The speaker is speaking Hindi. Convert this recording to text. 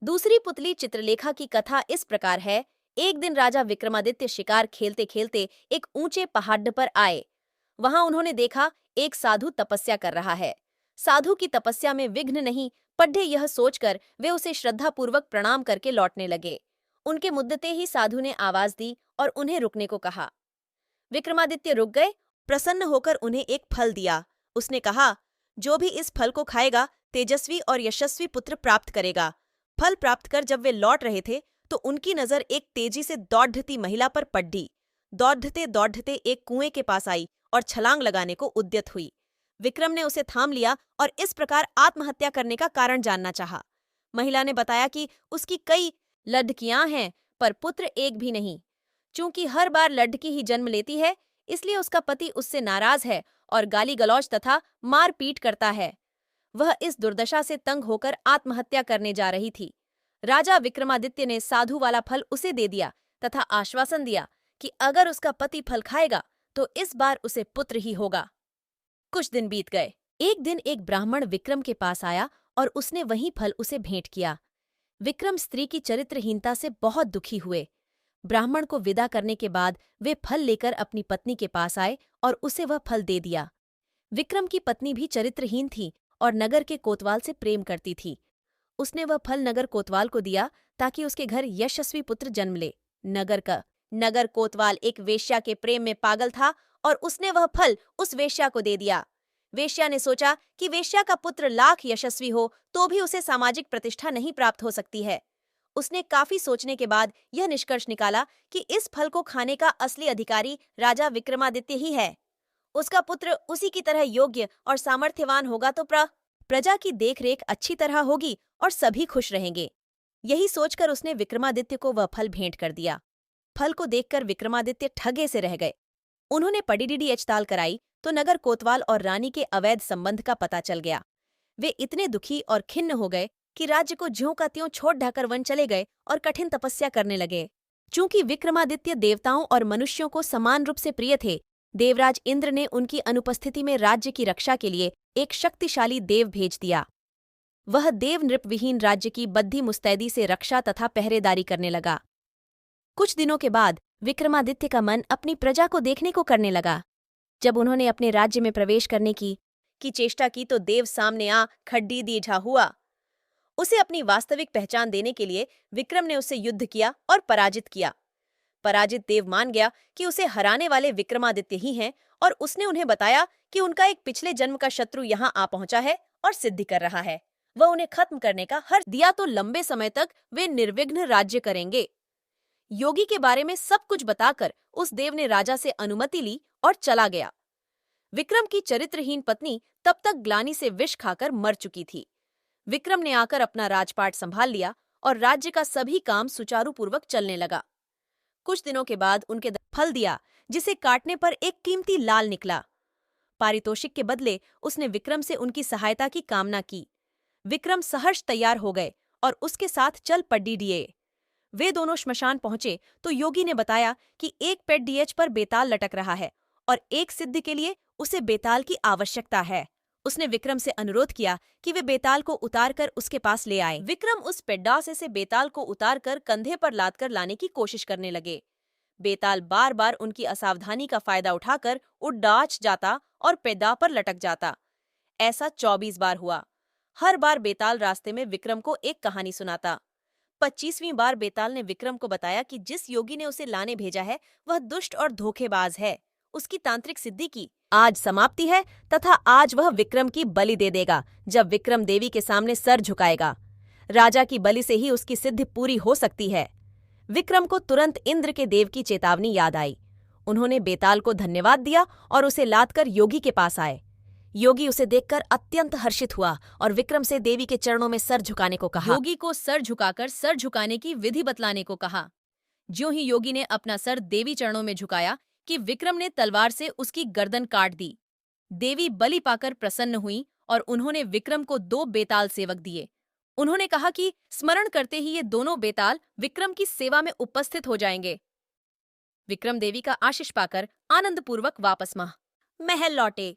दूसरी पुतली चित्रलेखा की कथा इस प्रकार है। एक दिन राजा विक्रमादित्य शिकार खेलते खेलते एक ऊंचे पहाड़ पर आए। वहां उन्होंने देखा एक साधु तपस्या कर रहा है। साधु की तपस्या में विघ्न नहीं पड्ढे, यह सोचकर वे उसे श्रद्धापूर्वक प्रणाम करके लौटने लगे। उनके मुद्दते ही साधु ने आवाज दी और उन्हें रुकने को कहा। विक्रमादित्य रुक गए। प्रसन्न होकर उन्हें एक फल दिया। उसने कहा, जो भी इस फल को खाएगा तेजस्वी और यशस्वी पुत्र प्राप्त करेगा। फल प्राप्त कर जब वे लौट रहे थे तो उनकी नजर एक तेजी से दौड़ती महिला पर पड़ी। दौड़ते दौड़ते एक कुएं के पास आई और छलांग लगाने को उद्यत हुई। विक्रम ने उसे थाम लिया और इस प्रकार आत्महत्या करने का कारण जानना चाहा। महिला ने बताया कि उसकी कई लड़कियां हैं पर पुत्र एक भी नहीं। चूंकि हर बार लड़की ही जन्म लेती है, इसलिए उसका पति उससे नाराज है और गाली गलौज तथा मारपीट करता है। वह इस दुर्दशा से तंग होकर आत्महत्या करने जा रही थी। राजा विक्रमादित्य ने साधु वाला फल उसे दे दिया तथा आश्वासन दिया कि अगर उसका पति फल खाएगा तो इस बार उसे पुत्र ही होगा। कुछ दिन बीत गए। एक दिन एक ब्राह्मण विक्रम के पास आया और उसने वही फल उसे भेंट किया। विक्रम स्त्री की चरित्रहीनता से बहुत दुखी हुए। ब्राह्मण को विदा करने के बाद वे फल लेकर अपनी पत्नी के पास आए और उसे वह फल दे दिया। विक्रम की पत्नी भी चरित्रहीन थी और नगर के कोतवाल से प्रेम करती थी। उसने वह फल नगर कोतवाल को दिया ताकि उसके घर यशस्वी पुत्र जन्म ले। नगर कोतवाल एक वेश्या के प्रेम में पागल था और उसने वह फल उस वेश्या को दे दिया। वेश्या ने सोचा कि वेश्या का पुत्र लाख यशस्वी हो तो भी उसे सामाजिक प्रतिष्ठा नहीं प्राप्त हो सकती है। उसने काफी सोचने के बाद यह निष्कर्ष निकाला कि इस फल को खाने का असली अधिकारी राजा विक्रमादित्य ही है। उसका पुत्र उसी की तरह योग्य और सामर्थ्यवान होगा तो प्रजा की देखरेख अच्छी तरह होगी और सभी खुश रहेंगे। यही सोचकर उसने विक्रमादित्य को वह फल भेंट कर दिया। फल को देखकर विक्रमादित्य ठगे से रह गए। उन्होंने पड़ीडीडी हड़ताल कराई तो नगर कोतवाल और रानी के अवैध संबंध का पता चल गया। वे इतने दुखी और खिन्न हो गए कि राज्य को ज्यों का त्यों छोड़ ढाकर वन चले गए और कठिन तपस्या करने लगे। चूंकि विक्रमादित्य देवताओं और मनुष्यों को समान रूप से प्रिय थे, देवराज इंद्र ने उनकी अनुपस्थिति में राज्य की रक्षा के लिए एक शक्तिशाली देव भेज दिया। वह देव नृपविहीन राज्य की बद्धी मुस्तैदी से रक्षा तथा पहरेदारी करने लगा। कुछ दिनों के बाद विक्रमादित्य का मन अपनी प्रजा को देखने को करने लगा। जब उन्होंने अपने राज्य में प्रवेश करने की चेष्टा की तो देव सामने आ खड्डी दीझा हुआ। उसे अपनी वास्तविक पहचान देने के लिए विक्रम ने उससे युद्ध किया और पराजित किया। पराजित देव मान गया कि उसे हराने वाले विक्रमादित्य ही हैं और उसने उन्हें बताया कि उनका एक पिछले जन्म का शत्रु यहाँ आ पहुंचा है और सिद्धि कर रहा है। वह उन्हें खत्म करने का हर दिया तो लंबे समय तक वे निर्विघ्न राज्य करेंगे। योगी के बारे में सब कुछ बताकर उस देव ने राजा से अनुमति ली और चला गया। विक्रम की चरित्रहीन पत्नी तब तक ग्लानि से विष खाकर मर चुकी थी। विक्रम ने आकर अपना राजपाट संभाल लिया और राज्य का सभी काम सुचारू पूर्वक चलने लगा। कुछ दिनों के बाद उनके फल दिया, जिसे काटने पर एक कीमती लाल निकला। पारितोषिक के बदले उसने विक्रम से उनकी सहायता की कामना की। विक्रम सहर्ष तैयार हो गए और उसके साथ चल पड़ीडिये। वे दोनों श्मशान पहुंचे तो योगी ने बताया कि एक पेड़ पर बेताल लटक रहा है और एक सिद्ध के लिए उसे बेताल की आवश्यकता है। उसने विक्रम से अनुरोध किया कि वे बेताल को उतारकर उसके पास ले आए। विक्रम उस पेड्डासे से बेताल को उतारकर कंधे पर लादकर लाने की कोशिश करने लगे। बेताल बार बार उनकी असावधानी का फायदा उठाकर उड़ाच जाता और पेड्डा पर लटक जाता। ऐसा 24 बार हुआ। हर बार बेताल रास्ते में विक्रम को एक कहानी सुनाता। 25वीं बार बेताल ने विक्रम को बताया कि जिस योगी ने उसे लाने भेजा है वह दुष्ट और धोखेबाज है। उसकी तांत्रिक सिद्धि की आज समाप्ति है तथा आज वह विक्रम की बलि दे देगा। जब विक्रम देवी के सामने सर झुकाएगा, राजा की बलि से ही उसकी सिद्धि पूरी हो सकती है। विक्रम को तुरंत इंद्र के देव की चेतावनी याद आई। उन्होंने बेताल को धन्यवाद दिया और उसे लादकर योगी के पास आए। योगी उसे देखकर अत्यंत हर्षित हुआ और विक्रम से देवी के चरणों में सर झुकाने को कहा। योगी को सर झुकाकर सर झुकाने की विधि बतलाने को कहा। ज्यों ही योगी ने अपना सर देवी चरणों में झुकाया कि विक्रम ने तलवार से उसकी गर्दन काट दी। देवी बलि पाकर प्रसन्न हुई और उन्होंने विक्रम को 2 बेताल सेवक दिए। उन्होंने कहा कि स्मरण करते ही ये दोनों बेताल विक्रम की सेवा में उपस्थित हो जाएंगे। विक्रम देवी का आशीष पाकर आनंदपूर्वक वापस महल लौटे।